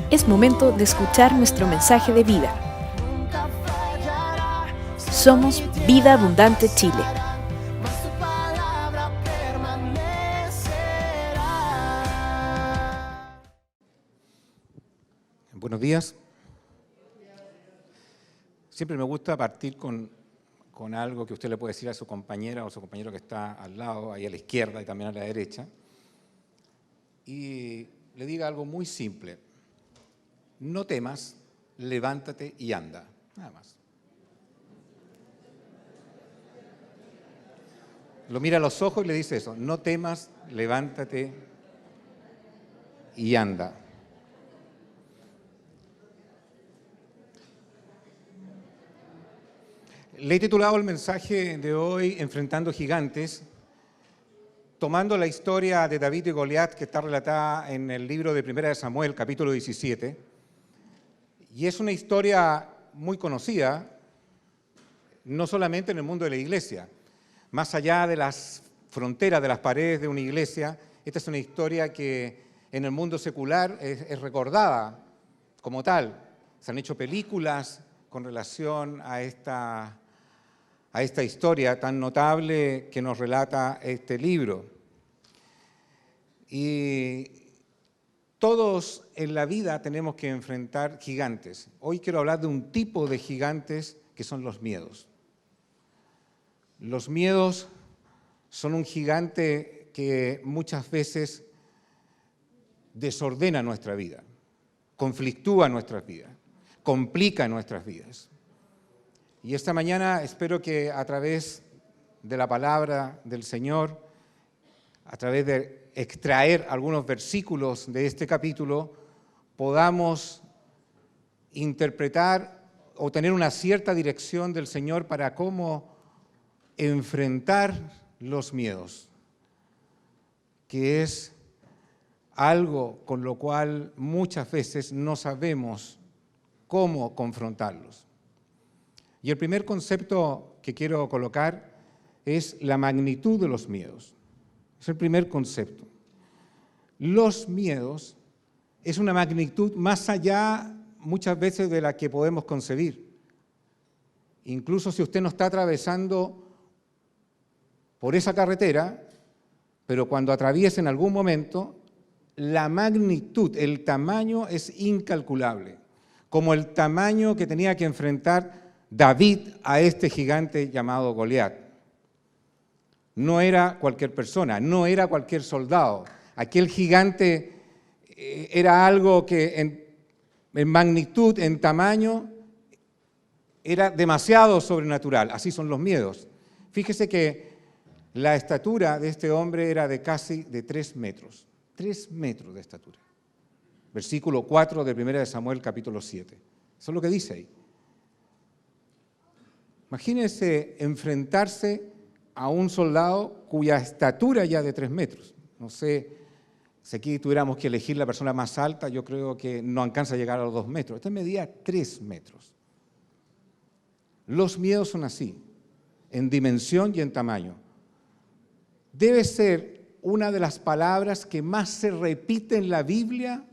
Es momento de escuchar nuestro mensaje de vida. Somos Vida Abundante Chile. Buenos días. Siempre me gusta partir con algo que usted le puede decir a su compañera o a su compañero que está al lado, ahí a la izquierda y también a la derecha, y le diga algo muy simple. No temas, levántate y anda. Nada más. Lo mira a los ojos y le dice eso. No temas, levántate y anda. Le he titulado el mensaje de hoy Enfrentando Gigantes, tomando la historia de David y Goliat que está relatada en el libro de Primera de Samuel, capítulo 17. Y es una historia muy conocida, no solamente en el mundo de la iglesia. Más allá de las fronteras, de las paredes de una iglesia, esta es una historia que en el mundo secular es recordada como tal. Se han hecho películas con relación a esta historia tan notable que nos relata este libro. Y todos en la vida tenemos que enfrentar gigantes. Hoy quiero hablar de un tipo de gigantes que son los miedos. Los miedos son un gigante que muchas veces desordena nuestra vida, conflictúa nuestras vidas, complica nuestras vidas. Y esta mañana espero que a través de la palabra del Señor, a través de extraer algunos versículos de este capítulo, podamos interpretar o tener una cierta dirección del Señor para cómo enfrentar los miedos, que es algo con lo cual muchas veces no sabemos cómo confrontarlos. Y el primer concepto que quiero colocar es la magnitud de los miedos. Es el primer concepto. Los miedos es una magnitud más allá muchas veces de la que podemos concebir. Incluso si usted no está atravesando por esa carretera, pero cuando atraviesa en algún momento, la magnitud, el tamaño es incalculable, como el tamaño que tenía que enfrentar David a este gigante llamado Goliat. No era cualquier persona, no era cualquier soldado. Aquel gigante era algo que en magnitud, en tamaño, era demasiado sobrenatural. Así son los miedos. Fíjese que la estatura de este hombre era de casi de 3 metros. 3 metros de estatura. Versículo 4 de 1 de Samuel, capítulo 7. Eso es lo que dice ahí. Imagínense enfrentarse a un soldado cuya estatura ya de 3 metros. No sé, si aquí tuviéramos que elegir la persona más alta, yo creo que no alcanza a llegar a los 2 metros. Este medía 3 metros. Los miedos son así, en dimensión y en tamaño. Debe ser una de las palabras que más se repite en la Biblia,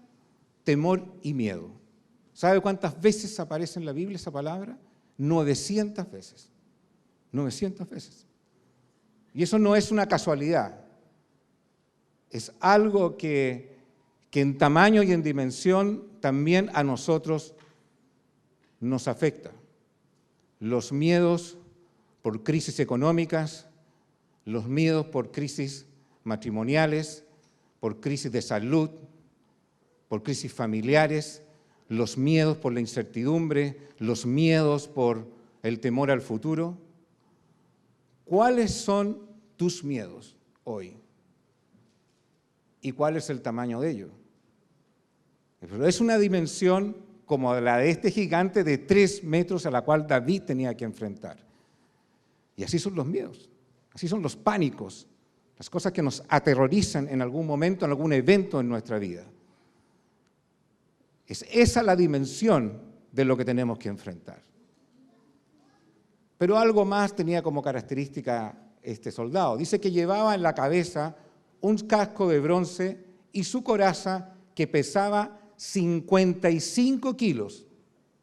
temor y miedo. ¿Sabe cuántas veces aparece en la Biblia esa palabra? 900 veces. 900 veces. Y eso no es una casualidad. Es algo que en tamaño y en dimensión también a nosotros nos afecta. Los miedos por crisis económicas, los miedos por crisis matrimoniales, por crisis de salud, por crisis familiares, los miedos por la incertidumbre, los miedos por el temor al futuro. ¿Cuáles son tus miedos hoy? ¿Y cuál es el tamaño de ellos? Pero es una dimensión como la de este gigante de 3 metros a la cual David tenía que enfrentar. Y así son los miedos, así son los pánicos, las cosas que nos aterrorizan en algún momento, en algún evento en nuestra vida. Es esa la dimensión de lo que tenemos que enfrentar. Pero algo más tenía como característica este soldado. Dice que llevaba en la cabeza un casco de bronce y su coraza que pesaba 55 kilos.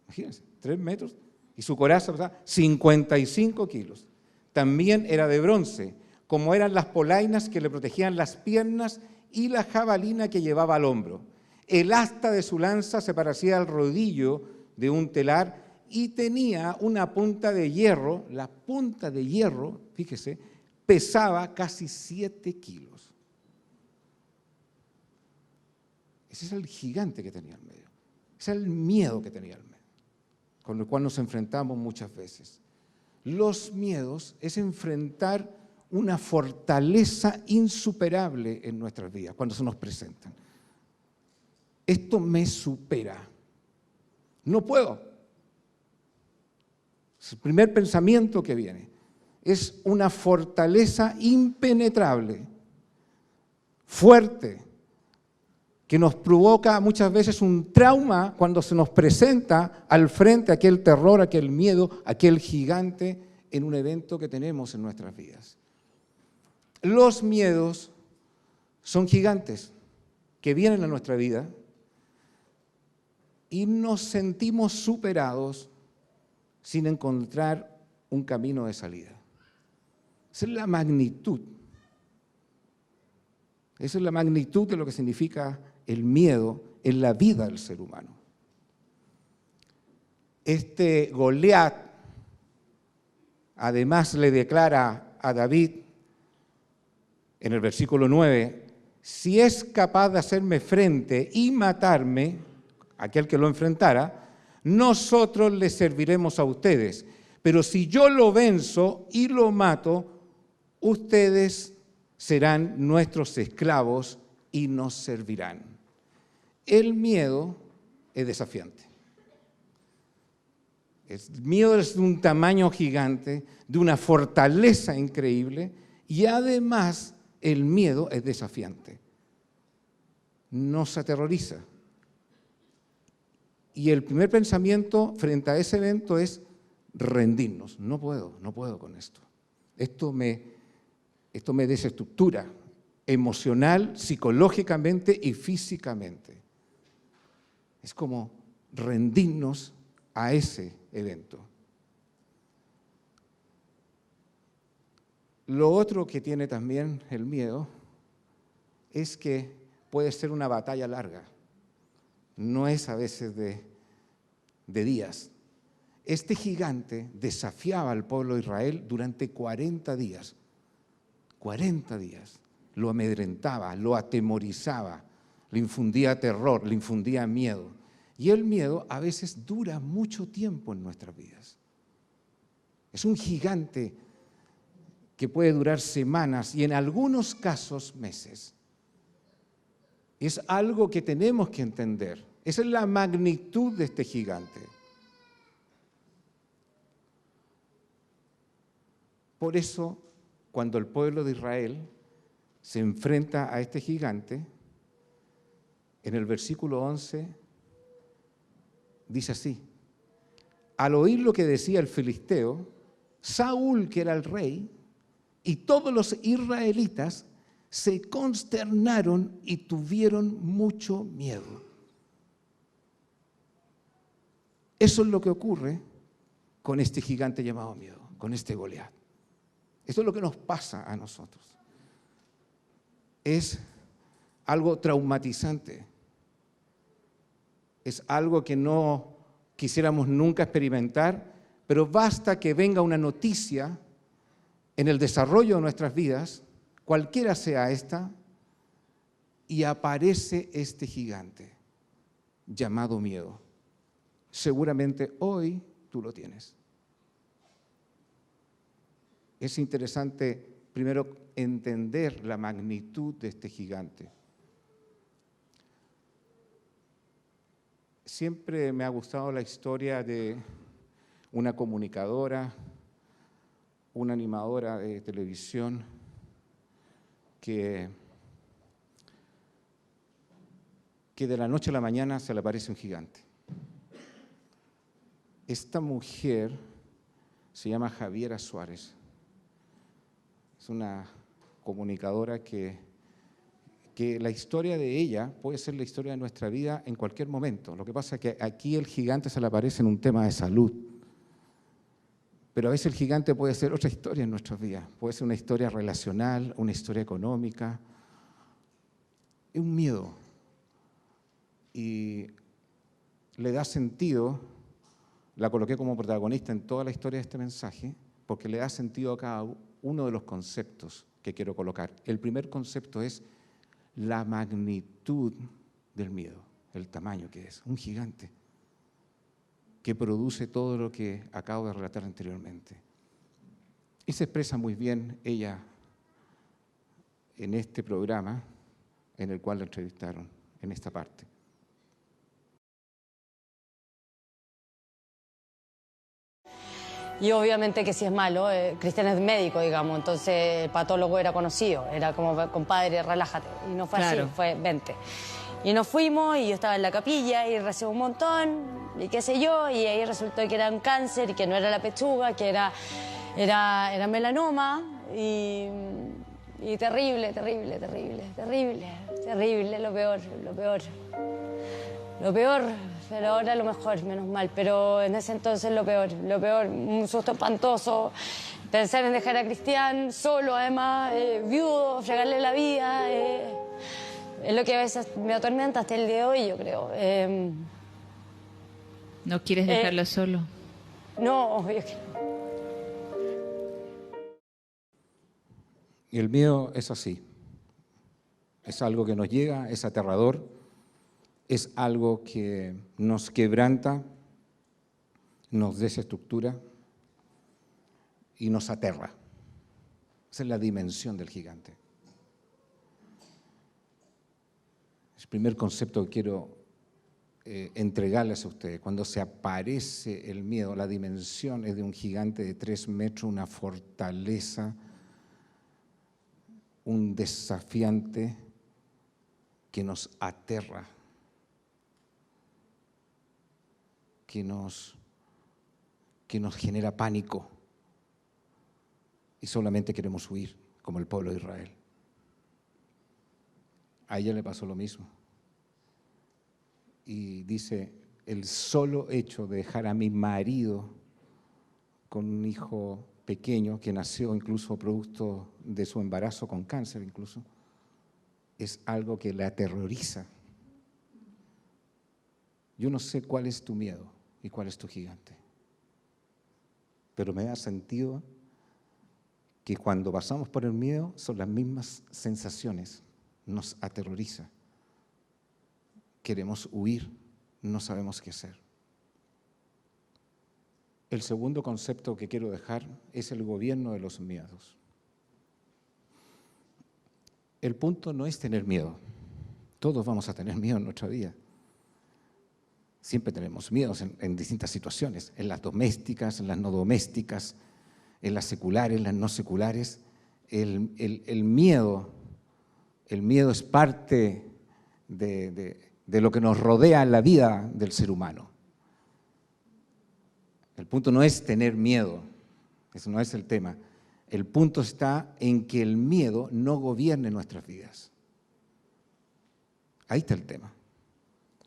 Imagínense, 3 metros. Y su coraza pesaba 55 kilos. También era de bronce, como eran las polainas que le protegían las piernas y la jabalina que llevaba al hombro. El asta de su lanza se parecía al rodillo de un telar y tenía una punta de hierro. La punta de hierro, fíjese, pesaba casi 7 kilos. Ese es el gigante que tenía en medio. Ese es el miedo que tenía en medio, con el cual nos enfrentamos muchas veces. Los miedos es enfrentar una fortaleza insuperable en nuestras vidas cuando se nos presentan. Esto me supera. No puedo. Es el primer pensamiento que viene. Es una fortaleza impenetrable, fuerte, que nos provoca muchas veces un trauma cuando se nos presenta al frente aquel terror, aquel miedo, aquel gigante en un evento que tenemos en nuestras vidas. Los miedos son gigantes que vienen a nuestra vida y nos sentimos superados sin encontrar un camino de salida. Esa es la magnitud. Esa es la magnitud de lo que significa el miedo en la vida del ser humano. Este Goliat, además, le declara a David en el versículo 9, si es capaz de hacerme frente y matarme, aquel que lo enfrentara, nosotros le serviremos a ustedes. Pero si yo lo venzo y lo mato, ustedes serán nuestros esclavos y nos servirán. El miedo es desafiante. El miedo es de un tamaño gigante, de una fortaleza increíble, y además el miedo es desafiante. Nos aterroriza. Y el primer pensamiento frente a ese evento es rendirnos. No puedo con esto. Esto me desestructura emocional, psicológicamente y físicamente. Es como rendirnos a ese evento. Lo otro que tiene también el miedo es que puede ser una batalla larga. No es a veces de días. Este gigante desafiaba al pueblo de Israel durante 40 días. 40 días. Lo amedrentaba, lo atemorizaba, le infundía terror, le infundía miedo. Y el miedo a veces dura mucho tiempo en nuestras vidas. Es un gigante que puede durar semanas y en algunos casos meses. Es algo que tenemos que entender. Esa es la magnitud de este gigante. Por eso, cuando el pueblo de Israel se enfrenta a este gigante, en el versículo 11 dice así: al oír lo que decía el filisteo, Saúl, que era el rey, y todos los israelitas se consternaron y tuvieron mucho miedo. Eso es lo que ocurre con este gigante llamado miedo, con este Goliat. Eso es lo que nos pasa a nosotros. Es algo traumatizante. Es algo que no quisiéramos nunca experimentar, pero basta que venga una noticia en el desarrollo de nuestras vidas, cualquiera sea esta, y aparece este gigante llamado miedo. Seguramente hoy tú lo tienes. Es interesante primero entender la magnitud de este gigante. Siempre me ha gustado la historia de una comunicadora, una animadora de televisión que de la noche a la mañana se le aparece un gigante. Esta mujer se llama Javiera Suárez. Es una comunicadora que que la historia de ella puede ser la historia de nuestra vida en cualquier momento. Lo que pasa es que aquí el gigante se le aparece en un tema de salud. Pero a veces el gigante puede ser otra historia en nuestras vidas. Puede ser una historia relacional, una historia económica. Es un miedo. Y le da sentido, la coloqué como protagonista en toda la historia de este mensaje, porque le da sentido a cada uno de los conceptos que quiero colocar. El primer concepto es la magnitud del miedo, el tamaño que es, un gigante que produce todo lo que acabo de relatar anteriormente. Y se expresa muy bien ella en este programa en el cual la entrevistaron, en esta parte. Y obviamente que si es malo, Cristian es médico, digamos, entonces el patólogo era conocido, era como, compadre, relájate. Y no fue Claro. así, fue vente. Y nos fuimos y yo estaba en la capilla y recé un montón y qué sé yo, y ahí resultó que era un cáncer y que no era la pechuga, que era melanoma y terrible, terrible, terrible, terrible, terrible, lo peor, lo peor. Lo peor, pero ahora lo mejor, menos mal. Pero en ese entonces lo peor, un susto espantoso. Pensar en dejar a Cristian solo, además, viudo, fregarle la vida. Es lo que a veces me atormenta hasta el día de hoy, yo creo. ¿No quieres dejarlo solo? No, obvio que no. Y el miedo es así. Es algo que nos llega, es aterrador. Es algo que nos quebranta, nos desestructura y nos aterra. Esa es la dimensión del gigante. El primer concepto que quiero entregarles a ustedes. Cuando se aparece el miedo, la dimensión es de un gigante de 3 metros, una fortaleza, un desafiante que nos aterra. Que nos genera pánico y solamente queremos huir, como el pueblo de Israel. A ella le pasó lo mismo. Y dice, el solo hecho de dejar a mi marido con un hijo pequeño que nació incluso producto de su embarazo con cáncer incluso, es algo que le aterroriza. Yo no sé cuál es tu miedo y cuál es tu gigante. Pero me da sentido que cuando pasamos por el miedo son las mismas sensaciones, nos aterroriza. Queremos huir, no sabemos qué hacer. El segundo concepto que quiero dejar es el gobierno de los miedos. El punto no es tener miedo. Todos vamos a tener miedo en nuestra vida. Siempre tenemos miedos en distintas situaciones, en las domésticas, en las no domésticas, en las seculares, en las no seculares. El miedo es parte de lo que nos rodea en la vida del ser humano. El punto no es tener miedo, eso no es el tema. El punto está en que el miedo no gobierne nuestras vidas. Ahí está el tema.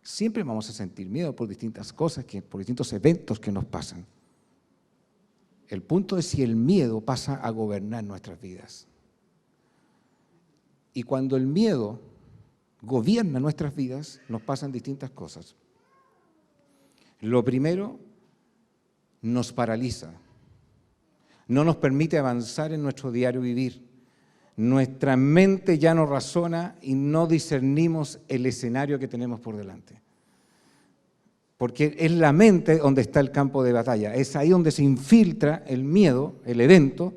Siempre vamos a sentir miedo por distintas cosas, por distintos eventos que nos pasan. El punto es si el miedo pasa a gobernar nuestras vidas. Y cuando el miedo gobierna nuestras vidas, nos pasan distintas cosas. Lo primero, nos paraliza. No nos permite avanzar en nuestro diario vivir. Nuestra mente ya no razona y no discernimos el escenario que tenemos por delante. Porque es la mente donde está el campo de batalla, es ahí donde se infiltra el miedo, el evento,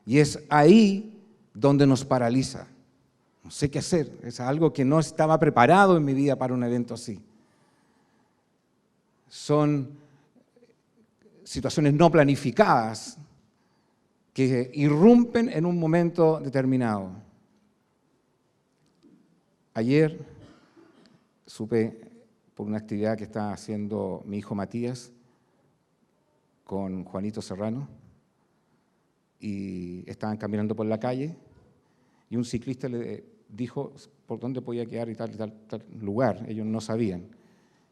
y es ahí donde nos paraliza. No sé qué hacer, es algo que no estaba preparado en mi vida para un evento así. Son situaciones no planificadas, que irrumpen en un momento determinado. Ayer supe por una actividad que está haciendo mi hijo Matías con Juanito Serrano y estaban caminando por la calle y un ciclista le dijo por dónde podía quedar y tal lugar, ellos no sabían.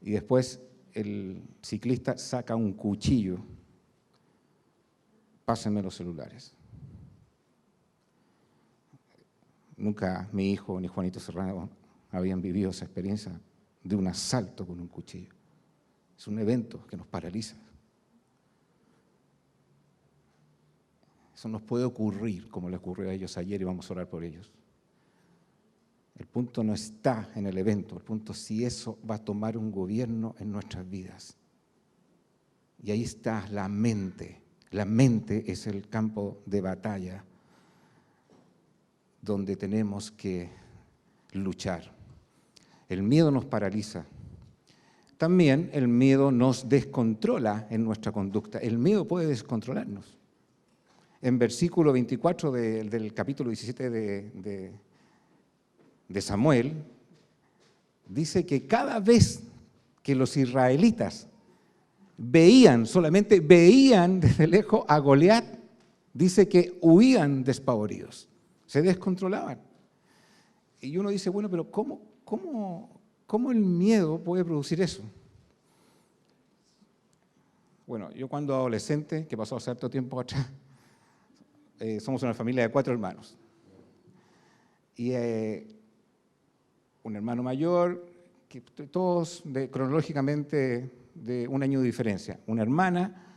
Y después el ciclista saca un cuchillo, pásenme los celulares. Nunca mi hijo ni Juanito Serrano habían vivido esa experiencia de un asalto con un cuchillo. Es un evento que nos paraliza. Eso nos puede ocurrir como le ocurrió a ellos ayer y vamos a orar por ellos. El punto no está en el evento, el punto es si eso va a tomar un gobierno en nuestras vidas. Y ahí está la mente. La mente es el campo de batalla donde tenemos que luchar. El miedo nos paraliza. También el miedo nos descontrola en nuestra conducta. El miedo puede descontrolarnos. En versículo 24 del capítulo 17 de Samuel, dice que cada vez que los israelitas solamente veían desde lejos a Goliat, dice que huían despavoridos, se descontrolaban. Y uno dice, bueno, pero ¿cómo el miedo puede producir eso? Bueno, yo cuando adolescente, que pasó hace harto tiempo atrás, somos una familia de 4 hermanos. Y un hermano mayor, que todos cronológicamente de un año de diferencia. Una hermana,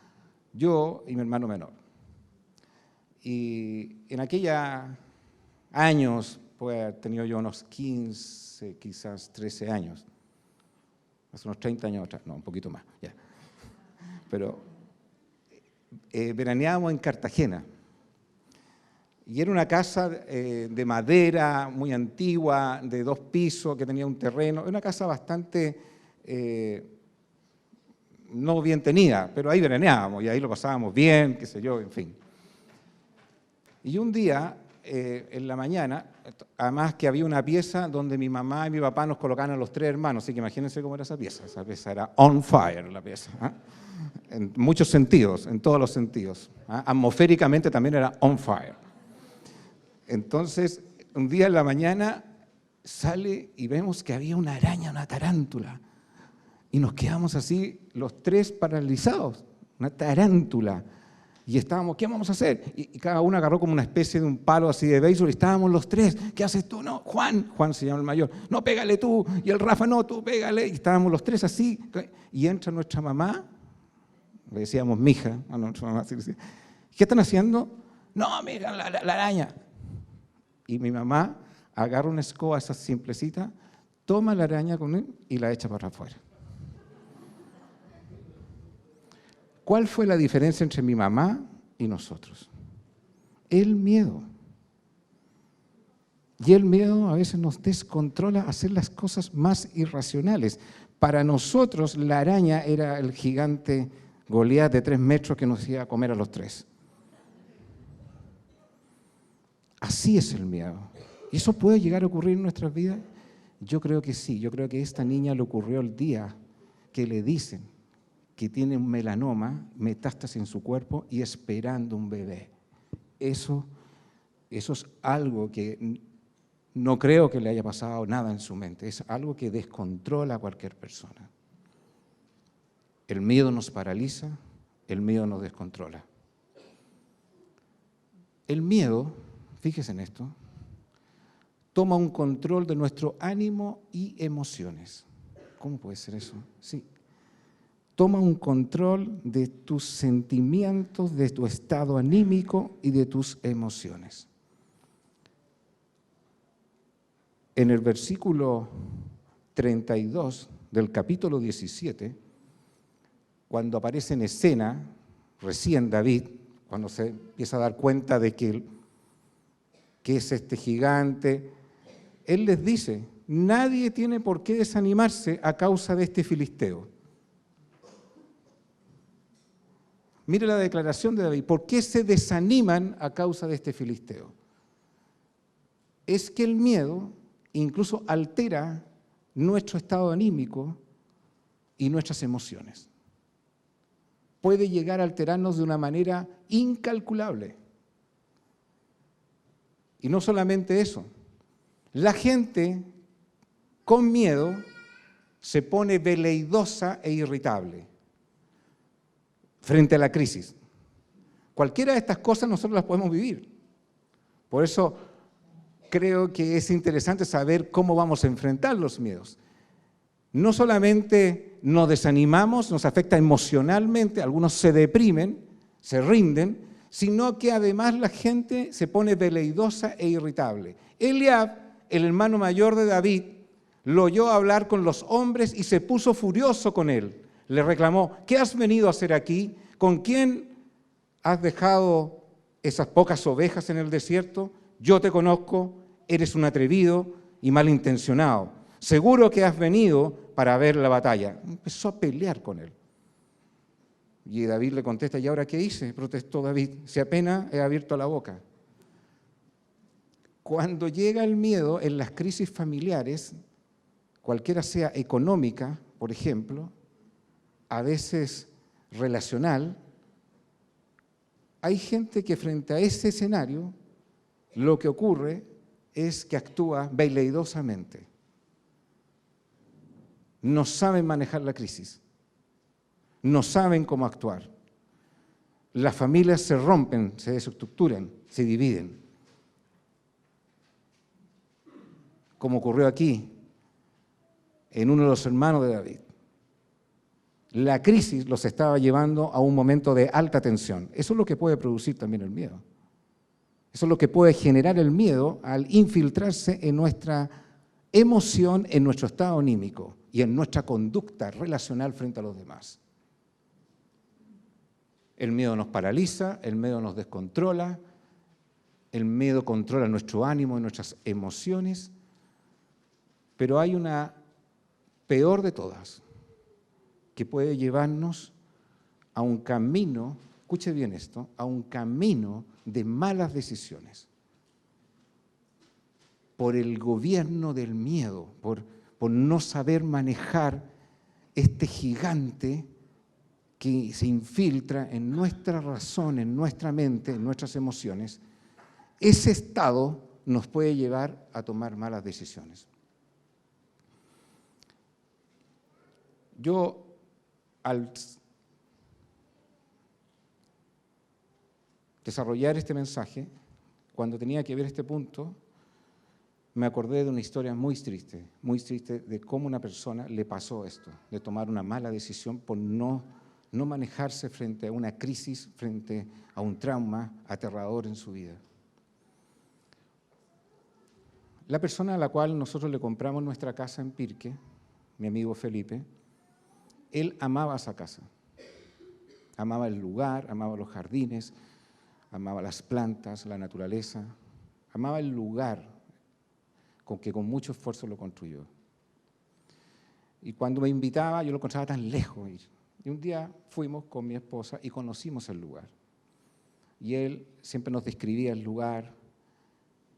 yo y mi hermano menor. Y en aquellos años, puede haber tenido yo unos 15, quizás 13 años. Hace unos 30 años atrás, no, un poquito más, ya. Pero veraneábamos en Cartagena. Y era una casa de madera muy antigua, de 2 pisos, que tenía un terreno. Era una casa bastante, no bien tenida, pero ahí veraneábamos y ahí lo pasábamos bien, qué sé yo, en fin. Y un día, en la mañana, además que había una pieza donde mi mamá y mi papá nos colocaban a los 3 hermanos, así que imagínense cómo era esa pieza. Esa pieza era on fire, la pieza, ¿eh? En muchos sentidos, en todos los sentidos. ¿Eh? Atmosféricamente también era on fire. Entonces, un día en la mañana sale y vemos que había una araña, una tarántula. Y nos quedamos así, los 3 paralizados, una tarántula. Y estábamos, ¿qué vamos a hacer? Y cada uno agarró como una especie de un palo así de béisbol y estábamos los 3. ¿Qué haces tú? No, Juan se llama el mayor. No, pégale tú. Y el Rafa, no, tú pégale. Y estábamos los 3 así. Y entra nuestra mamá, le decíamos mija a nuestra mamá. ¿Qué están haciendo? No, mira, la araña. Y mi mamá agarra una escoba, esa simplecita, toma la araña con él y la echa para afuera. ¿Cuál fue la diferencia entre mi mamá y nosotros? El miedo. Y el miedo a veces nos descontrola a hacer las cosas más irracionales. Para nosotros la araña era el gigante Goliat de 3 metros que nos iba a comer a los 3. Así es el miedo. ¿Y eso puede llegar a ocurrir en nuestras vidas? Yo creo que sí. Yo creo que a esta niña le ocurrió el día que le dicen que tiene un melanoma, metástasis en su cuerpo y esperando un bebé. Eso es algo que no creo que le haya pasado nada en su mente. Es algo que descontrola a cualquier persona. El miedo nos paraliza, el miedo nos descontrola. El miedo, fíjese en esto, toma un control de nuestro ánimo y emociones. ¿Cómo puede ser eso? Sí. Toma un control de tus sentimientos, de tu estado anímico y de tus emociones. En el versículo 32 del capítulo 17, cuando aparece en escena, recién David, cuando se empieza a dar cuenta de que es este gigante, él les dice, nadie tiene por qué desanimarse a causa de este filisteo. Mire la declaración de David, ¿por qué se desaniman a causa de este filisteo? Es que el miedo incluso altera nuestro estado anímico y nuestras emociones. Puede llegar a alterarnos de una manera incalculable. Y no solamente eso, la gente con miedo se pone veleidosa e irritable frente a la crisis. Cualquiera de estas cosas nosotros las podemos vivir. Por eso creo que es interesante saber cómo vamos a enfrentar los miedos. No solamente nos desanimamos, nos afecta emocionalmente, algunos se deprimen, se rinden, sino que además la gente se pone veleidosa e irritable. Eliab, el hermano mayor de David, lo oyó hablar con los hombres y se puso furioso con él. Le reclamó: ¿qué has venido a hacer aquí? ¿Con quién has dejado esas pocas ovejas en el desierto? Yo te conozco, eres un atrevido y malintencionado. Seguro que has venido para ver la batalla. Empezó a pelear con él. Y David le contesta: ¿y ahora qué hice? Protestó David: si apenas he abierto la boca. Cuando llega el miedo en las crisis familiares, cualquiera sea económica, por ejemplo, a veces relacional, hay gente que frente a ese escenario lo que ocurre es que actúa veleidosamente. No saben manejar la crisis, no saben cómo actuar. Las familias se rompen, se desestructuran, se dividen. Como ocurrió aquí, en uno de los hermanos de David. La crisis los estaba llevando a un momento de alta tensión. Eso es lo que puede producir también el miedo. Eso es lo que puede generar el miedo al infiltrarse en nuestra emoción, en nuestro estado anímico y en nuestra conducta relacional frente a los demás. El miedo nos paraliza, el miedo nos descontrola, el miedo controla nuestro ánimo y nuestras emociones, pero hay una peor de todas, que puede llevarnos a un camino, escuche bien esto, a un camino de malas decisiones. Por el gobierno del miedo, por no saber manejar este gigante que se infiltra en nuestra razón, en nuestra mente, en nuestras emociones. Ese estado nos puede llevar a tomar malas decisiones. Yo, al desarrollar este mensaje, cuando tenía que ver este punto, me acordé de una historia muy triste de cómo una persona le pasó esto, de tomar una mala decisión por no manejarse frente a una crisis, frente a un trauma aterrador en su vida. La persona a la cual nosotros le compramos nuestra casa en Pirque, mi amigo Felipe, él amaba esa casa, amaba el lugar, amaba los jardines, amaba las plantas, la naturaleza, amaba el lugar que con mucho esfuerzo lo construyó. Y cuando me invitaba, yo lo encontraba tan lejos. Y un día fuimos con mi esposa y conocimos el lugar. Y él siempre nos describía el lugar,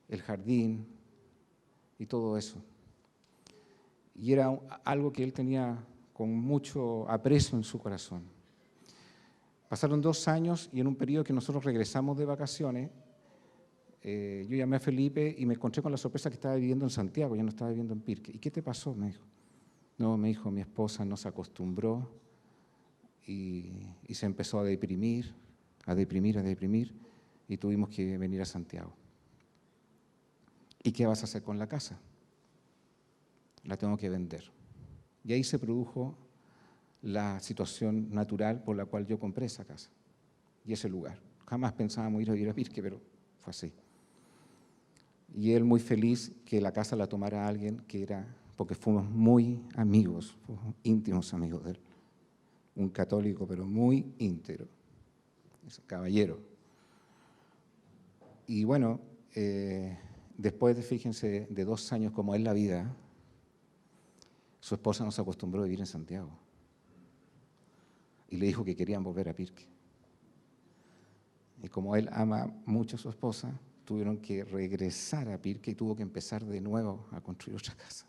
el jardín y todo eso. Y era algo que él tenía con mucho aprecio en su corazón. Pasaron 2 años y en un periodo que nosotros regresamos de vacaciones, yo llamé a Felipe y me encontré con la sorpresa que estaba viviendo en Santiago, ya no estaba viviendo en Pirque. ¿Y qué te pasó? Me dijo. No, me dijo, mi esposa no se acostumbró y se empezó a deprimir, y tuvimos que venir a Santiago. ¿Y qué vas a hacer con la casa? La tengo que vender. Y ahí se produjo la situación natural por la cual yo compré esa casa y ese lugar. Jamás pensábamos ir a vivir a Pirque, pero fue así. Y él muy feliz que la casa la tomara alguien que era, porque fuimos muy amigos, fuimos íntimos amigos de él. Un católico, pero muy íntegro, ese caballero. Y bueno, después de, fíjense, de 2 años como es la vida, su esposa no se acostumbró a vivir en Santiago. Y le dijo que querían volver a Pirque. Y como él ama mucho a su esposa, tuvieron que regresar a Pirque y tuvo que empezar de nuevo a construir otra casa.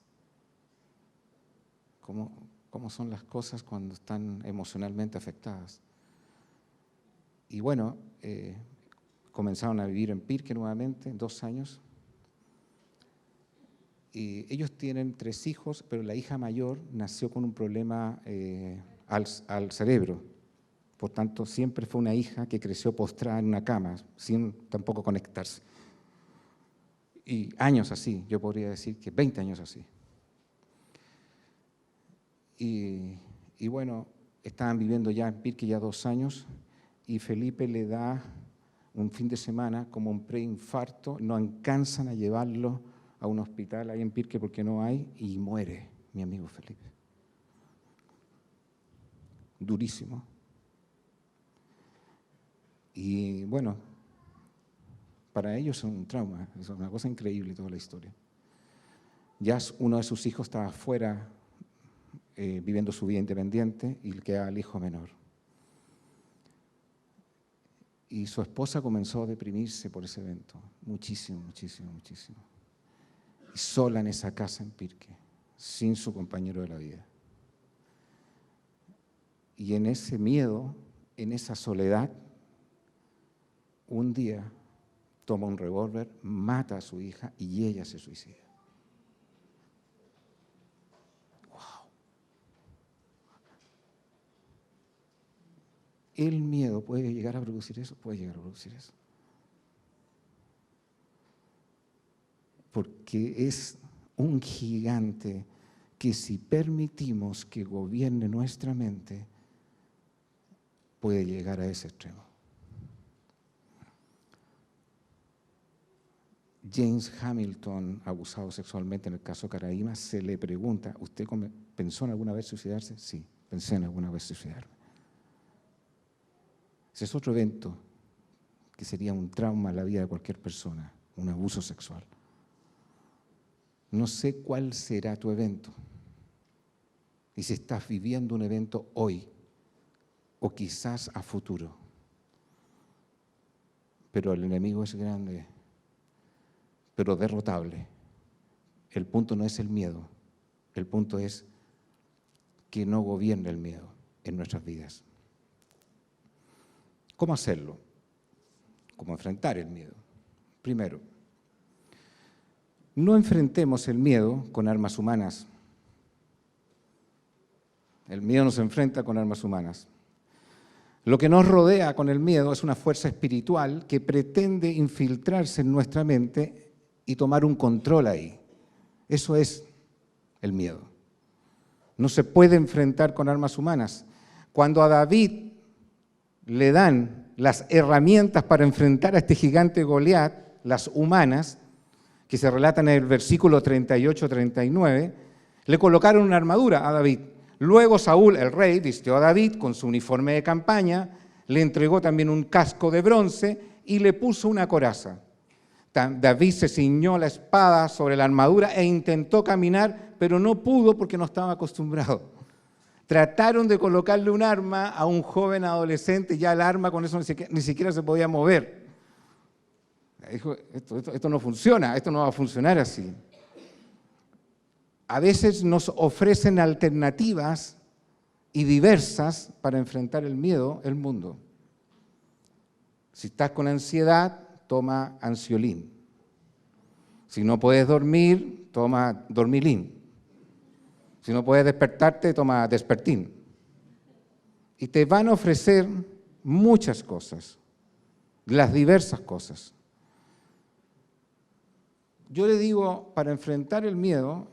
¿Cómo son las cosas cuando están emocionalmente afectadas? Y bueno, comenzaron a vivir en Pirque nuevamente, 2 años. Y ellos tienen 3 hijos, pero la hija mayor nació con un problema al cerebro. Por tanto, siempre fue una hija que creció postrada en una cama, sin tampoco conectarse. Y años así, yo podría decir que 20 años así. Y bueno, estaban viviendo ya en Pirque ya 2 años, y Felipe le da un fin de semana como un preinfarto, no alcanzan a llevarlo a un hospital ahí en Pirque porque no hay, y muere mi amigo Felipe. Durísimo. Y bueno, para ellos es un trauma, es una cosa increíble toda la historia. Ya uno de sus hijos estaba afuera viviendo su vida independiente y le quedaba el hijo menor. Y su esposa comenzó a deprimirse por ese evento, muchísimo, muchísimo, muchísimo. Y sola en esa casa en Pirque, sin su compañero de la vida. Y en ese miedo, en esa soledad, un día toma un revólver, mata a su hija y ella se suicida. ¿El miedo puede llegar a producir eso? Puede llegar a producir eso. Porque es un gigante que si permitimos que gobierne nuestra mente, puede llegar a ese extremo. James Hamilton, abusado sexualmente en el caso Caraíma, se le pregunta, ¿usted pensó en alguna vez suicidarse? Sí, pensé en alguna vez suicidarme. Ese es otro evento que sería un trauma en la vida de cualquier persona, un abuso sexual. No sé cuál será tu evento y si estás viviendo un evento hoy o quizás a futuro. Pero el enemigo es grande, pero derrotable. El punto no es el miedo, el punto es que no gobierne el miedo en nuestras vidas. ¿Cómo hacerlo? ¿Cómo enfrentar el miedo? Primero, no enfrentemos el miedo con armas humanas. El miedo nos enfrenta con armas humanas. Lo que nos rodea con el miedo es una fuerza espiritual que pretende infiltrarse en nuestra mente y tomar un control ahí. Eso es el miedo. No se puede enfrentar con armas humanas. Cuando a David le dan las herramientas para enfrentar a este gigante Goliat, las humanas, que se relatan en el versículo 38-39, le colocaron una armadura a David. Luego Saúl, el rey, vistió a David con su uniforme de campaña, le entregó también un casco de bronce y le puso una coraza. David se ciñó la espada sobre la armadura e intentó caminar, pero no pudo porque no estaba acostumbrado. Trataron de colocarle un arma a un joven adolescente, ya el arma con eso ni siquiera se podía mover. Dijo, esto no funciona, esto no va a funcionar así. A veces nos ofrecen alternativas y diversas para enfrentar el miedo, el mundo. Si estás con ansiedad, toma ansiolín. Si no puedes dormir, toma dormilín. Si no puedes despertarte, toma despertín. Y te van a ofrecer muchas cosas, las diversas cosas. Yo le digo, para enfrentar el miedo,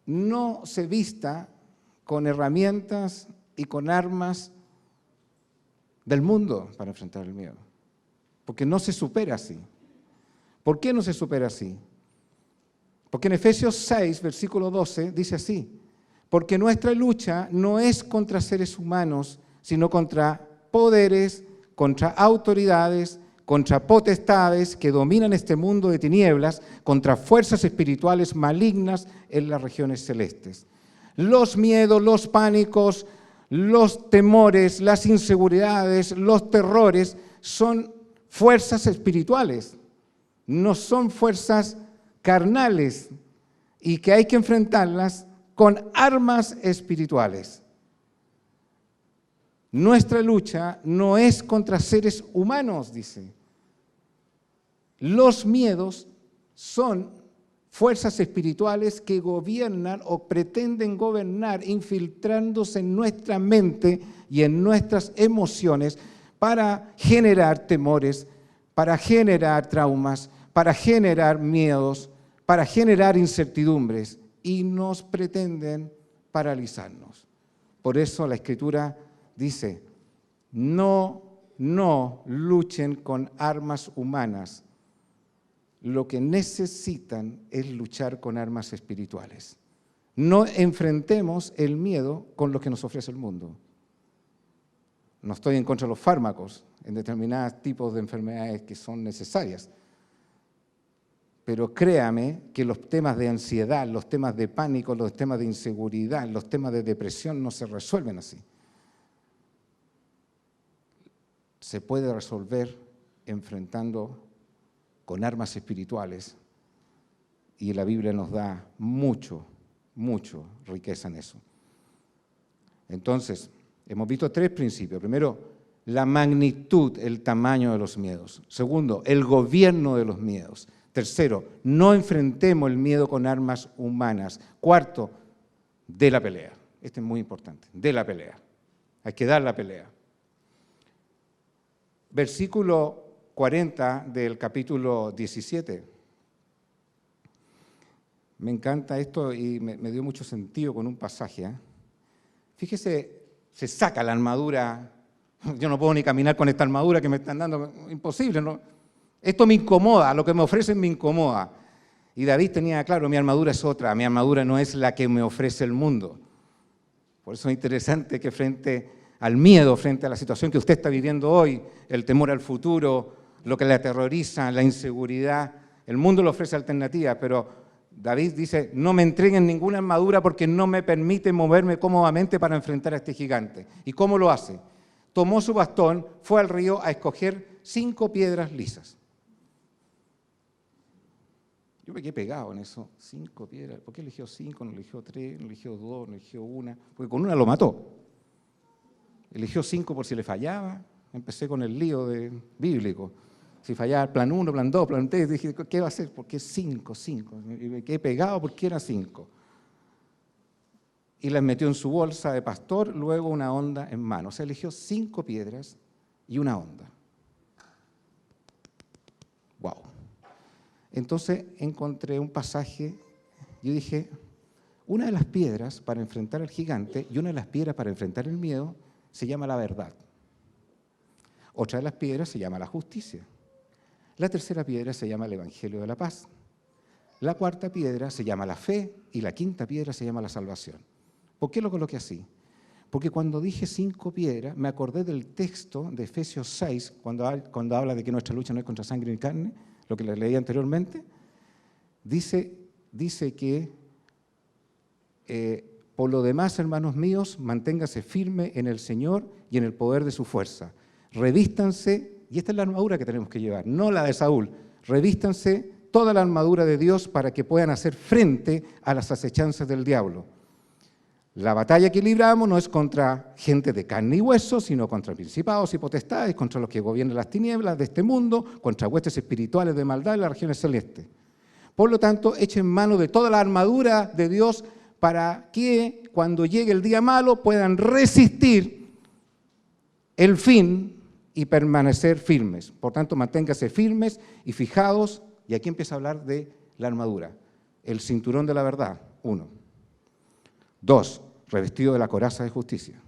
no se vista con herramientas y con armas del mundo para enfrentar el miedo, porque no se supera así. ¿Por qué no se supera así? Porque en Efesios 6, versículo 12, dice así, porque nuestra lucha no es contra seres humanos, sino contra poderes, contra autoridades, contra potestades que dominan este mundo de tinieblas, contra fuerzas espirituales malignas en las regiones celestes. Los miedos, los pánicos, los temores, las inseguridades, los terrores son fuerzas espirituales, no son fuerzas carnales y que hay que enfrentarlas con armas espirituales. Nuestra lucha no es contra seres humanos, dice. Los miedos son fuerzas espirituales que gobiernan o pretenden gobernar, infiltrándose en nuestra mente y en nuestras emociones para generar temores, para generar traumas, para generar miedos, para generar incertidumbres, y nos pretenden paralizarnos. Por eso la Escritura dice, no luchen con armas humanas. Lo que necesitan es luchar con armas espirituales. No enfrentemos el miedo con lo que nos ofrece el mundo. No estoy en contra de los fármacos en determinados tipos de enfermedades que son necesarias. Pero créame que los temas de ansiedad, los temas de pánico, los temas de inseguridad, los temas de depresión no se resuelven así. Se puede resolver enfrentando con armas espirituales, y la Biblia nos da mucho riqueza en eso. Entonces, hemos visto 3 principios. Primero, la magnitud, el tamaño de los miedos. Segundo, el gobierno de los miedos. Tercero, no enfrentemos el miedo con armas humanas. Cuarto, de la pelea. Este es muy importante, de la pelea. Hay que dar la pelea. Versículo 40 del capítulo 17. Me encanta esto y me dio mucho sentido con un pasaje. Fíjese, se saca la armadura. Yo no puedo ni caminar con esta armadura que me están dando, imposible, ¿no? Esto me incomoda, lo que me ofrecen me incomoda. Y David tenía claro, mi armadura es otra, mi armadura no es la que me ofrece el mundo. Por eso es interesante que frente al miedo, frente a la situación que usted está viviendo hoy, el temor al futuro, lo que le aterroriza, la inseguridad, el mundo le ofrece alternativas, pero David dice, no me entreguen ninguna armadura porque no me permite moverme cómodamente para enfrentar a este gigante. ¿Y cómo lo hace? Tomó su bastón, fue al río a escoger 5 piedras lisas. Yo me quedé pegado en eso, 5 piedras. ¿Por qué eligió 5, no eligió 3, no eligió 2, no eligió 1? Porque con una lo mató. Eligió 5 por si le fallaba. Empecé con el lío bíblico. Si fallaba plan 1, plan 2, plan 3, dije, ¿qué va a hacer? ¿Por qué 5? Y me quedé pegado porque era 5. Y las metió en su bolsa de pastor, luego una honda en mano. O sea, eligió 5 piedras y una honda. Wow. Entonces encontré un pasaje, yo dije, una de las piedras para enfrentar al gigante y una de las piedras para enfrentar el miedo se llama la verdad. Otra de las piedras se llama la justicia. La tercera piedra se llama el Evangelio de la paz. La cuarta piedra se llama la fe y la quinta piedra se llama la salvación. ¿Por qué lo coloqué así? Porque cuando dije 5 piedras, me acordé del texto de Efesios 6, cuando habla de que nuestra lucha no es contra sangre ni carne, lo que les leí anteriormente, dice que por lo demás, hermanos míos, manténgase firme en el Señor y en el poder de su fuerza. Revístanse, y esta es la armadura que tenemos que llevar, no la de Saúl, revístanse toda la armadura de Dios para que puedan hacer frente a las acechanzas del diablo. La batalla que libramos no es contra gente de carne y hueso, sino contra principados y potestades, contra los que gobiernan las tinieblas de este mundo, contra huestes espirituales de maldad en las regiones celestes. Por lo tanto, echen mano de toda la armadura de Dios para que cuando llegue el día malo puedan resistir el fin y permanecer firmes. Por tanto, manténgase firmes y fijados, y aquí empieza a hablar de la armadura. El cinturón de la verdad, 1. 2, revestido de la coraza de justicia.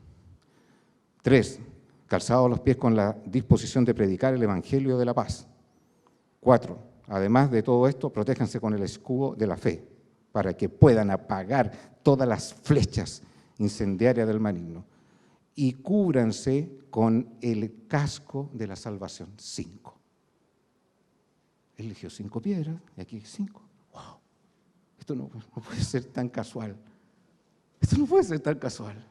3, calzado a los pies con la disposición de predicar el evangelio de la paz. 4, además de todo esto, protéjanse con el escudo de la fe, para que puedan apagar todas las flechas incendiarias del maligno. Y cúbranse con el casco de la salvación. 5. Él eligió 5 piedras y aquí 5. ¡Wow! Esto no puede ser tan casual. Esto no puede ser tan casual.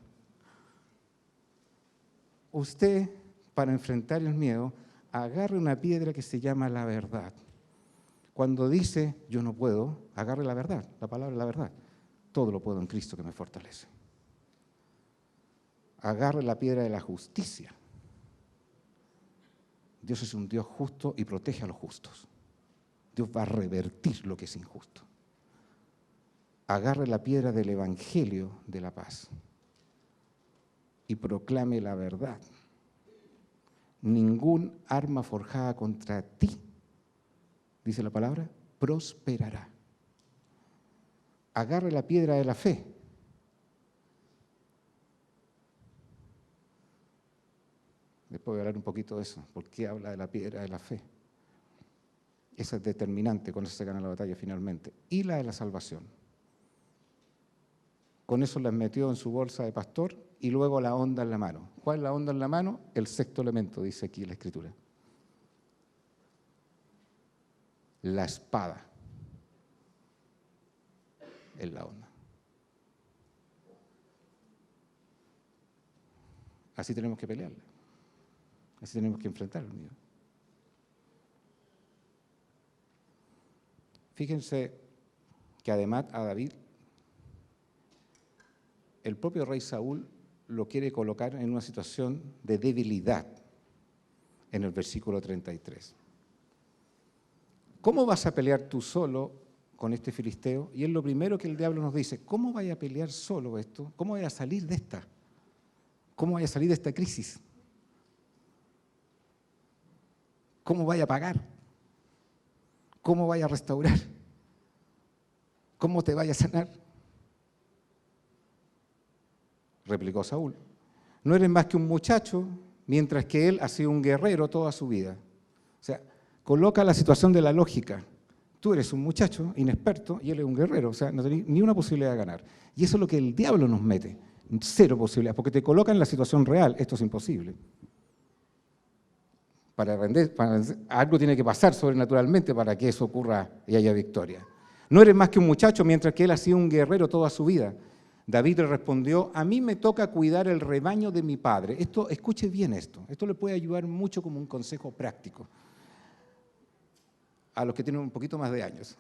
Usted, para enfrentar el miedo, agarre una piedra que se llama la verdad. Cuando dice, yo no puedo, agarre la verdad, la palabra es la verdad. Todo lo puedo en Cristo que me fortalece. Agarre la piedra de la justicia. Dios es un Dios justo y protege a los justos. Dios va a revertir lo que es injusto. agarre la piedra del Evangelio de la paz y proclame la verdad. Ningún arma forjada contra ti, dice la palabra, prosperará. Agarre la piedra de la fe. Después voy a hablar un poquito de eso. ¿Por qué habla de la piedra de la fe? Esa es determinante, con eso se gana la batalla finalmente. Y la de la salvación. Con eso las metió en su bolsa de pastor y luego la onda en la mano. ¿Cuál es la onda en la mano? El sexto elemento, dice aquí la Escritura. La espada es la onda. Así tenemos que pelearla. Así tenemos que enfrentar el miedo. Fíjense que además a David, el propio rey Saúl lo quiere colocar en una situación de debilidad en el versículo 33. ¿Cómo vas a pelear tú solo con este filisteo? Y es lo primero que el diablo nos dice, ¿cómo vaya a pelear solo esto? ¿Cómo vaya a salir de esta? ¿Cómo vaya a salir de esta crisis? ¿Cómo vaya a pagar? ¿Cómo vaya a restaurar? ¿Cómo te vaya a sanar? Replicó Saúl. No eres más que un muchacho, mientras que él ha sido un guerrero toda su vida. O sea, coloca la situación de la lógica. Tú eres un muchacho inexperto y él es un guerrero. O sea, no tenés ni una posibilidad de ganar. Y eso es lo que el diablo nos mete. Cero posibilidades, porque te coloca en la situación real. Esto es imposible. Algo tiene que pasar sobrenaturalmente para que eso ocurra y haya victoria. No eres más que un muchacho, mientras que él ha sido un guerrero toda su vida. David le respondió, a mí me toca cuidar el rebaño de mi padre. Esto, escuche bien esto, esto le puede ayudar mucho como un consejo práctico a los que tienen un poquito más de años.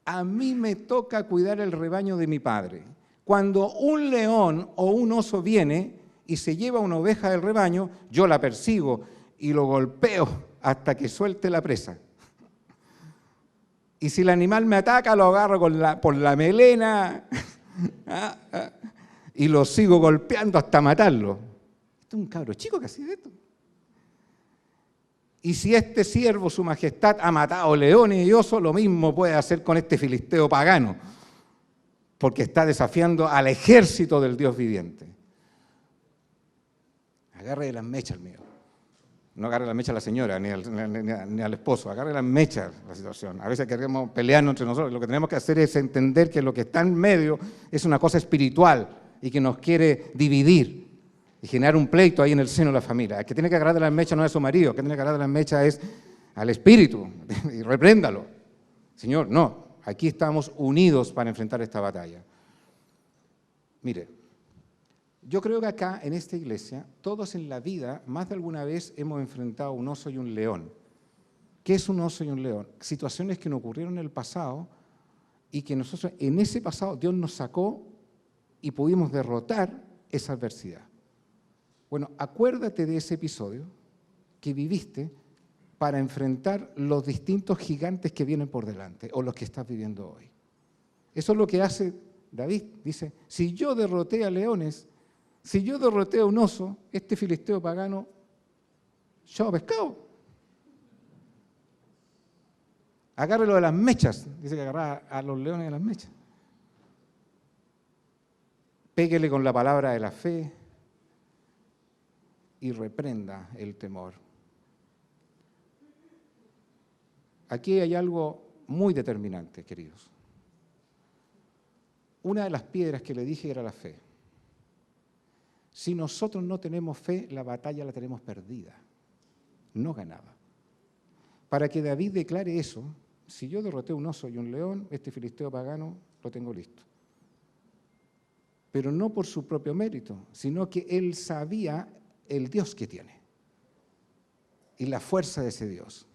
A mí me toca cuidar el rebaño de mi padre. Cuando un león o un oso viene y se lleva una oveja del rebaño, yo la persigo y lo golpeo hasta que suelte la presa. Y si el animal me ataca, lo agarro por la melena y lo sigo golpeando hasta matarlo. Este es un cabro chico que hacía esto. Y si este siervo, su majestad, ha matado leones y osos, lo mismo puede hacer con este filisteo pagano, porque está desafiando al ejército del Dios viviente. Agarre de las mechas, mío. No agarre la mecha a la señora, ni al esposo, agarre las mechas la situación. A veces queremos pelearnos entre nosotros. Lo que tenemos que hacer es entender que lo que está en medio es una cosa espiritual y que nos quiere dividir y generar un pleito ahí en el seno de la familia. El que tiene que agarrar de las mechas no es su marido, el que tiene que agarrar de las mechas es al espíritu y repréndalo. Señor, no, aquí estamos unidos para enfrentar esta batalla. Mire, yo creo que acá, en esta iglesia, todos en la vida, más de alguna vez hemos enfrentado un oso y un león. ¿Qué es un oso y un león? Situaciones que nos ocurrieron en el pasado y que nosotros, en ese pasado, Dios nos sacó y pudimos derrotar esa adversidad. Bueno, acuérdate de ese episodio que viviste para enfrentar los distintos gigantes que vienen por delante o los que estás viviendo hoy. Eso es lo que hace David. Dice, si yo derroté a leones, si yo derroté a un oso, este filisteo pagano, yo pescado. Agárrelo de las mechas. Dice que agarraba a los leones de las mechas. Péguele con la palabra de la fe y reprenda el temor. Aquí hay algo muy determinante, queridos. Una de las piedras que le dije era la fe. Si nosotros no tenemos fe, la batalla la tenemos perdida, no ganada. Para que David declare eso, si yo derroté un oso y un león, este filisteo pagano lo tengo listo. Pero no por su propio mérito, sino que él sabía el Dios que tiene y la fuerza de ese Dios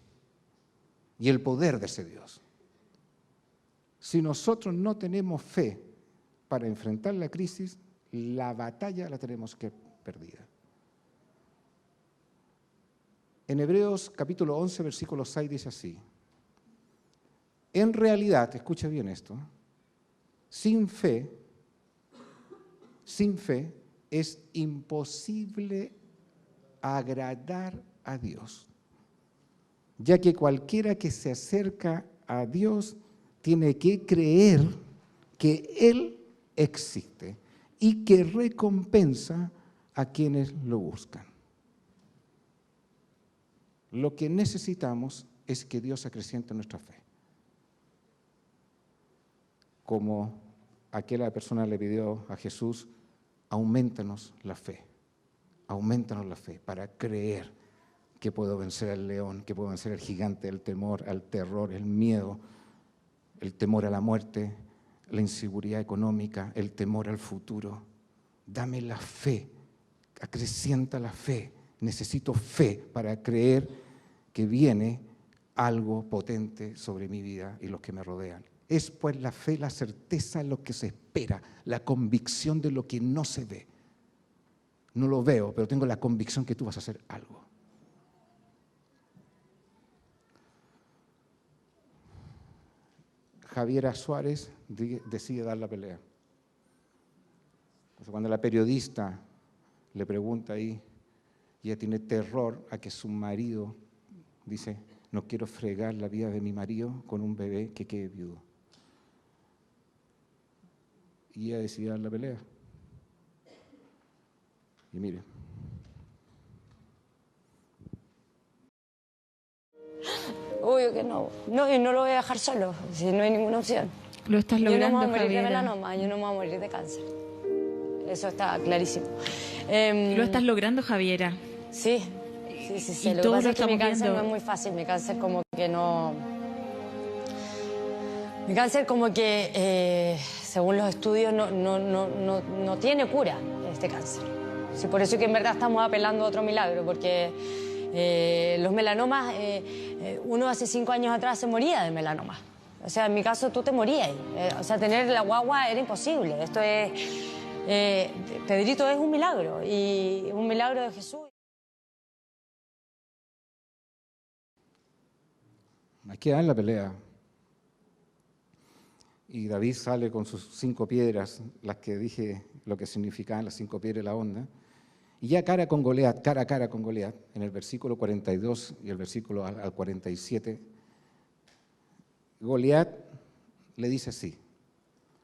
y el poder de ese Dios. Si nosotros no tenemos fe para enfrentar la crisis, la batalla la tenemos que perdida. En Hebreos capítulo 11, versículo 6 dice así. En realidad, escucha bien esto, Sin fe es imposible agradar a Dios, ya que cualquiera que se acerca a Dios tiene que creer que Él existe y que recompensa a quienes lo buscan. Lo que necesitamos es que Dios acreciente nuestra fe. Como aquella persona le pidió a Jesús, aumentanos la fe para creer que puedo vencer al león, que puedo vencer al gigante, el temor, al terror, el miedo, el temor a la muerte, la inseguridad económica, el temor al futuro. Dame la fe, acrecienta la fe. Necesito fe para creer que viene algo potente sobre mi vida y los que me rodean. Es pues la fe, la certeza en lo que se espera, la convicción de lo que no se ve. No lo veo, pero tengo la convicción que tú vas a hacer algo. Javiera Suárez decide dar la pelea. Entonces, cuando la periodista le pregunta ahí, y ella tiene terror a que su marido, dice, no quiero fregar la vida de mi marido con un bebé que quede viudo. Y ella decidió dar la pelea. Y mire. Obvio que no. No, y no lo voy a dejar solo, si no hay ninguna opción. Lo estás logrando, Yo no me voy a morir de Javiera. melanoma, yo no me voy a morir de cáncer. Eso está clarísimo. Lo estás logrando, Javiera. Sí. Y Lo que todos pasa lo es que mi estamos cáncer viendo. no es muy fácil, mi cáncer como que no... Mi cáncer como que, según los estudios, no tiene cura este cáncer. Sí, por eso que en verdad estamos apelando a otro milagro, porque los melanomas, uno hace 5 años atrás se moría de melanoma. O sea, en mi caso tú te morías. O sea, tener la guagua era imposible. Esto es... Pedrito es un milagro, y un milagro de Jesús. Hay que dar la pelea. Y David sale con sus 5 piedras, las que dije lo que significaban las 5 piedras de la onda, y ya cara a cara con Goliat, en el versículo 42 y el versículo al 47, Goliat le dice así,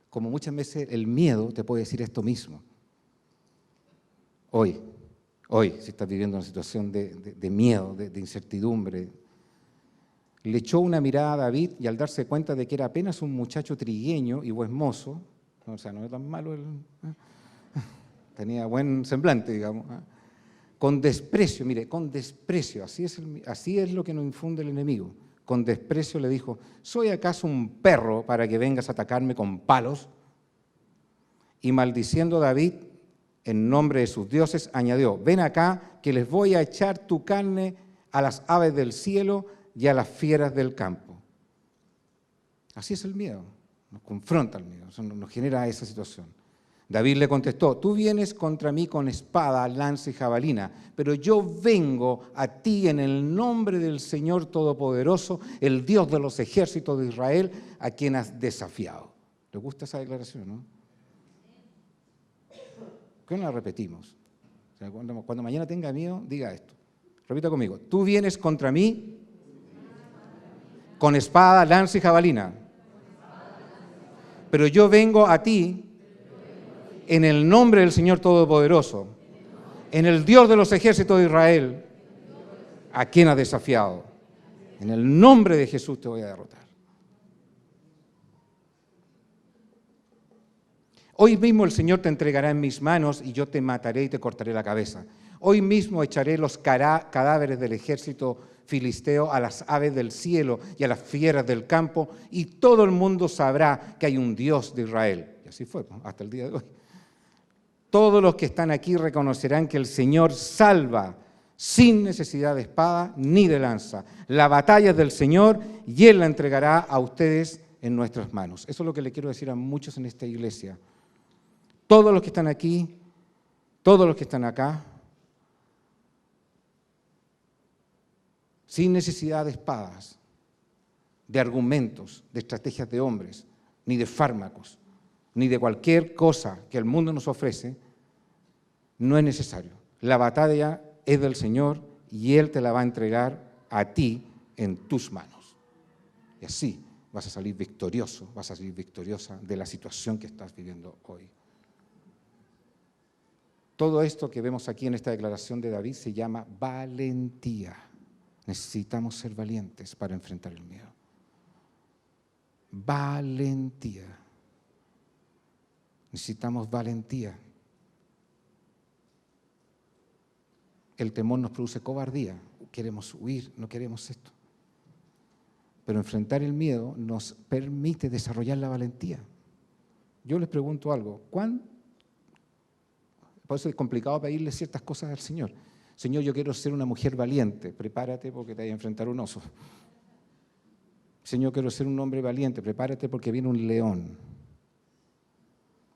como muchas veces el miedo te puede decir esto mismo. Hoy, si estás viviendo una situación de miedo, de incertidumbre, le echó una mirada a David y al darse cuenta de que era apenas un muchacho trigueño y buen mozo, o sea, no era tan malo, tenía buen semblante, digamos, con desprecio, mire, con desprecio, así es lo que nos infunde el enemigo, con desprecio le dijo, ¿soy acaso un perro para que vengas a atacarme con palos? Y maldiciendo a David, en nombre de sus dioses, añadió, ven acá que les voy a echar tu carne a las aves del cielo y a las fieras del campo. Así es el miedo, nos confronta el miedo, nos genera esa situación. David le contestó, tú vienes contra mí con espada, lanza y jabalina, pero yo vengo a ti en el nombre del Señor Todopoderoso, el Dios de los ejércitos de Israel, a quien has desafiado. ¿Le gusta esa declaración, no? ¿Por qué no la repetimos? O sea, cuando mañana tenga miedo, diga esto. Repita conmigo, tú vienes contra mí con espada, lanza y jabalina, pero yo vengo a ti en el nombre del Señor Todopoderoso, en el Dios de los ejércitos de Israel, a quien has desafiado. En el nombre de Jesús te voy a derrotar. Hoy mismo el Señor te entregará en mis manos y yo te mataré y te cortaré la cabeza. Hoy mismo echaré los cadáveres del ejército filisteo a las aves del cielo y a las fieras del campo, y todo el mundo sabrá que hay un Dios de Israel. Y así fue, hasta el día de hoy. Todos los que están aquí reconocerán que el Señor salva sin necesidad de espada ni de lanza. La batalla es del Señor y Él la entregará a ustedes en nuestras manos. Eso es lo que le quiero decir a muchos en esta iglesia. Todos los que están aquí, todos los que están acá, sin necesidad de espadas, de argumentos, de estrategias de hombres, ni de fármacos. ni de cualquier cosa que el mundo nos ofrece, no es necesario. La batalla es del Señor y Él te la va a entregar a ti en tus manos. Y así vas a salir victorioso, vas a salir victoriosa de la situación que estás viviendo hoy. Todo esto que vemos aquí en esta declaración de David se llama valentía. Necesitamos ser valientes para enfrentar el miedo. Valentía. Necesitamos valentía. El temor nos produce cobardía. Queremos huir, no queremos esto. Pero enfrentar el miedo nos permite desarrollar la valentía. Yo les pregunto algo. Por eso es complicado pedirle ciertas cosas al Señor. Señor, yo quiero ser una mujer valiente. Prepárate porque te vas a enfrentar a un oso. Señor, quiero ser un hombre valiente. Prepárate porque viene un león.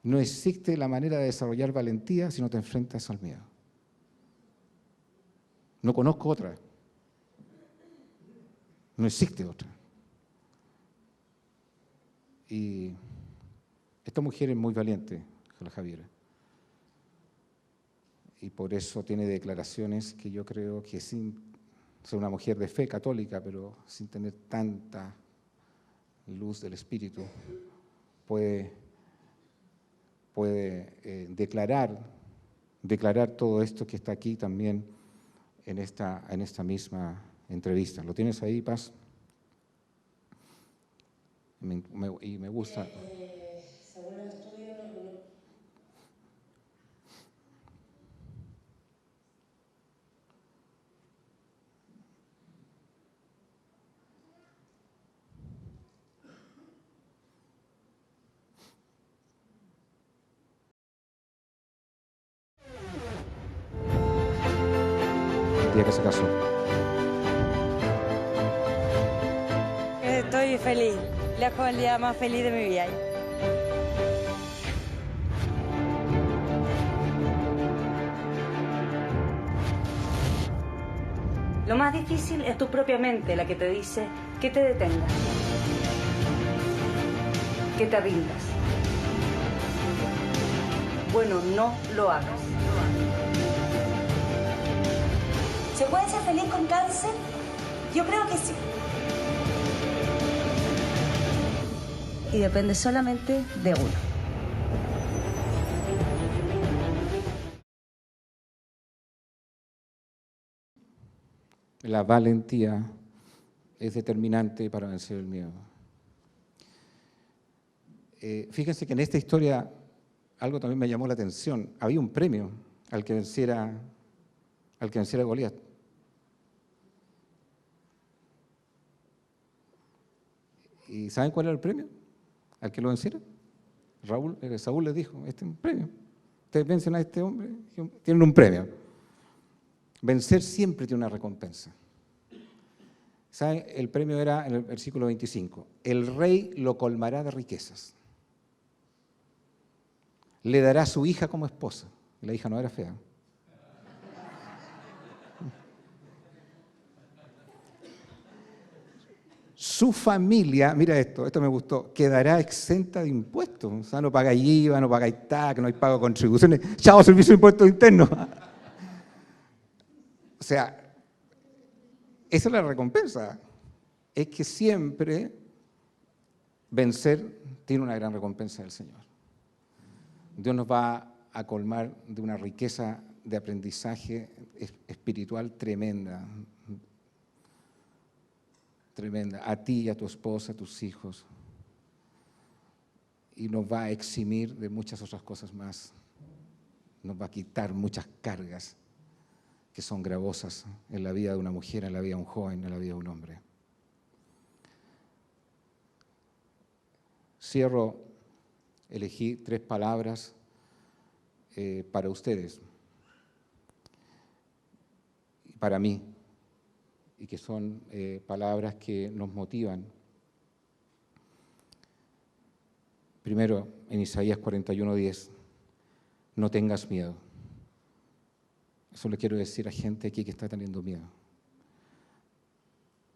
No existe la manera de desarrollar valentía si no te enfrentas al miedo. No conozco otra. No existe otra. Y esta mujer es muy valiente, la Javiera. Y por eso tiene declaraciones que yo creo que sin ser una mujer de fe católica, pero sin tener tanta luz del Espíritu, puede declarar todo esto que está aquí también en esta misma entrevista. ¿Lo tienes ahí, Paz? Y me gusta. Según los estudios, El día que se casó. Estoy feliz, lejos el día más feliz de mi vida. Lo más difícil es tu propia mente la que te dice que te detengas, que te rindas. Bueno, no lo hagas. ¿Se puede ser feliz con cáncer? Yo creo que sí. Y depende solamente de uno. La valentía es determinante para vencer el miedo. Fíjense que en esta historia algo también me llamó la atención. Había un premio al que venciera a Goliat. ¿Y saben cuál era el premio al que lo venciera? Saúl les dijo, este es un premio. Ustedes vencen a este hombre, tienen un premio. Vencer siempre tiene una recompensa. ¿Saben? El premio era en el versículo 25. El rey lo colmará de riquezas. Le dará a su hija como esposa. La hija no era fea. Su familia, mira esto me gustó, quedará exenta de impuestos. O sea, no pagáis IVA, no pagáis TAC, no hay pago de contribuciones. Chao, servicio de impuestos internos. O sea, esa es la recompensa. Es que siempre vencer tiene una gran recompensa del Señor. Dios nos va a colmar de una riqueza de aprendizaje espiritual tremenda. Tremenda. A ti y a tu esposa, a tus hijos. Y nos va a eximir de muchas otras cosas más. Nos va a quitar muchas cargas que son gravosas en la vida de una mujer, en la vida de un joven, en la vida de un hombre. Cierro, elegí 3 palabras para ustedes, y para mí, y que son palabras que nos motivan. Primero, en Isaías 41:10, no tengas miedo. Eso le quiero decir a gente aquí que está teniendo miedo.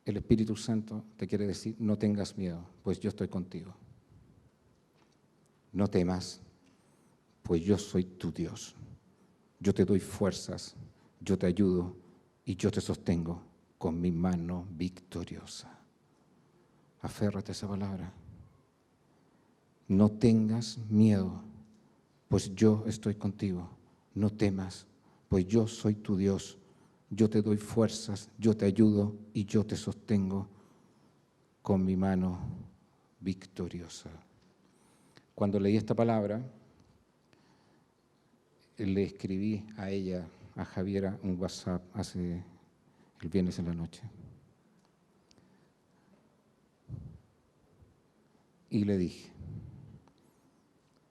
El Espíritu Santo te quiere decir, no tengas miedo, pues yo estoy contigo. no temas, pues yo soy tu Dios. Yo te doy fuerzas, yo te ayudo y yo te sostengo con mi mano victoriosa. Aférrate a esa palabra. No tengas miedo, pues yo estoy contigo. No temas, pues yo soy tu Dios. Yo te doy fuerzas, yo te ayudo y yo te sostengo con mi mano victoriosa. Cuando leí esta palabra, le escribí a ella, a Javiera, un WhatsApp el viernes en la noche. Y le dije,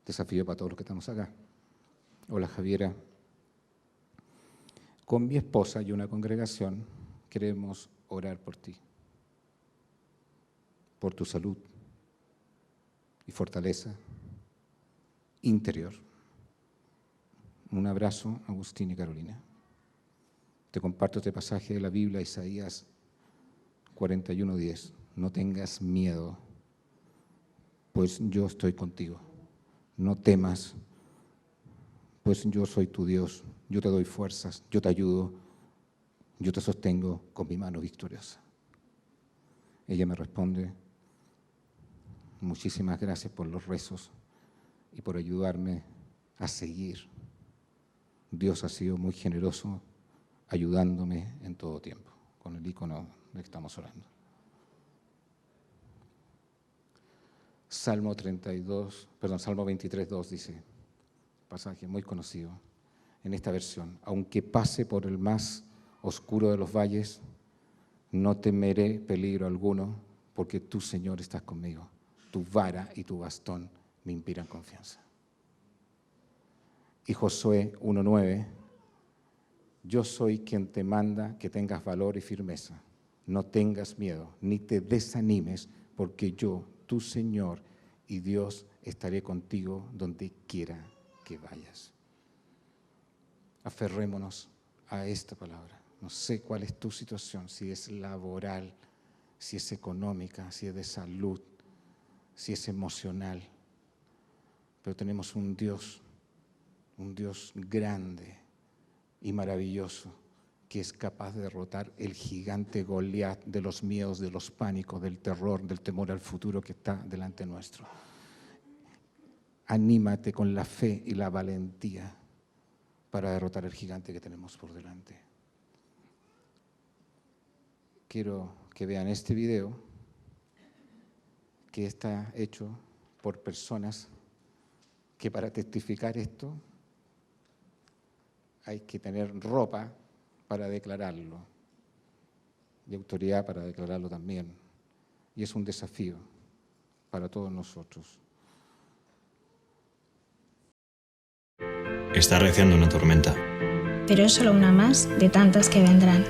desafío para todos los que estamos acá. Hola Javiera, con mi esposa y una congregación queremos orar por ti, por tu salud y fortaleza interior. Un abrazo, Agustín y Carolina. Te comparto este pasaje de la Biblia, Isaías 41:10. No tengas miedo, pues yo estoy contigo. No temas, pues yo soy tu Dios. Yo te doy fuerzas, yo te ayudo, yo te sostengo con mi mano victoriosa. Ella me responde, muchísimas gracias por los rezos y por ayudarme a seguir. Dios ha sido muy generoso ayudándome en todo tiempo, con el icono de que estamos orando. Salmo 23:2 dice, pasaje muy conocido en esta versión, aunque pase por el más oscuro de los valles, no temeré peligro alguno, porque tú, Señor, estás conmigo. Tu vara y tu bastón me inspiran confianza. Y Josué 1:9, yo soy quien te manda que tengas valor y firmeza. No tengas miedo, ni te desanimes, porque yo, tu Señor y Dios, estaré contigo donde quiera que vayas. Aferrémonos a esta palabra. No sé cuál es tu situación, si es laboral, si es económica, si es de salud, si es emocional. Pero tenemos un Dios grande y maravilloso que es capaz de derrotar el gigante Goliat de los miedos, de los pánicos, del terror, del temor al futuro que está delante nuestro. Anímate con la fe y la valentía para derrotar el gigante que tenemos por delante. Quiero que vean este video que está hecho por personas que para testificar esto hay que tener ropa para declararlo y autoridad para declararlo también. Y es un desafío para todos nosotros. Está arreciando una tormenta. Pero es solo una más de tantas que vendrán.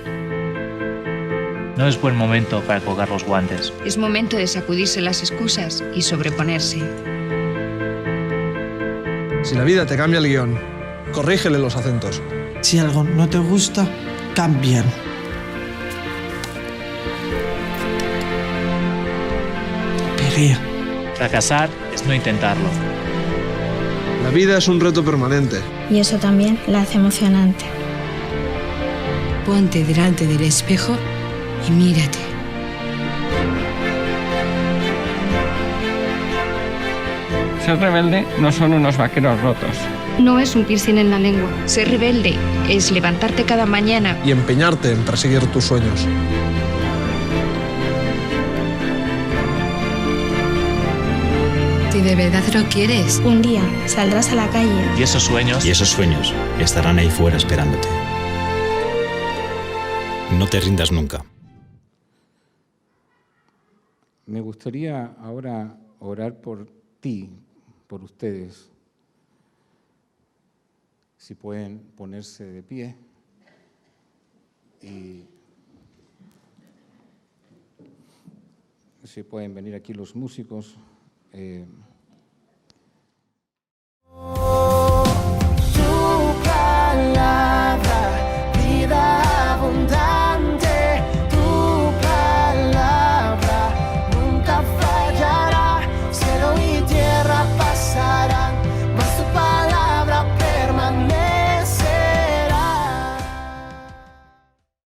No es buen momento para colgar los guantes. Es momento de sacudirse las excusas y sobreponerse. Si la vida te cambia el guión, corrígele los acentos. Si algo no te gusta, cámbialo. Pelea. Fracasar es no intentarlo. La vida es un reto permanente. Y eso también la hace emocionante. Ponte delante del espejo y mírate. Ser rebelde no son unos vaqueros rotos. No es un piercing en la lengua. Ser rebelde es levantarte cada mañana y empeñarte en perseguir tus sueños. Si de verdad lo quieres, un día saldrás a la calle. Y esos sueños estarán ahí fuera esperándote. No te rindas nunca. Me gustaría ahora orar por ti, por ustedes. Si pueden ponerse de pie y si pueden venir aquí los músicos.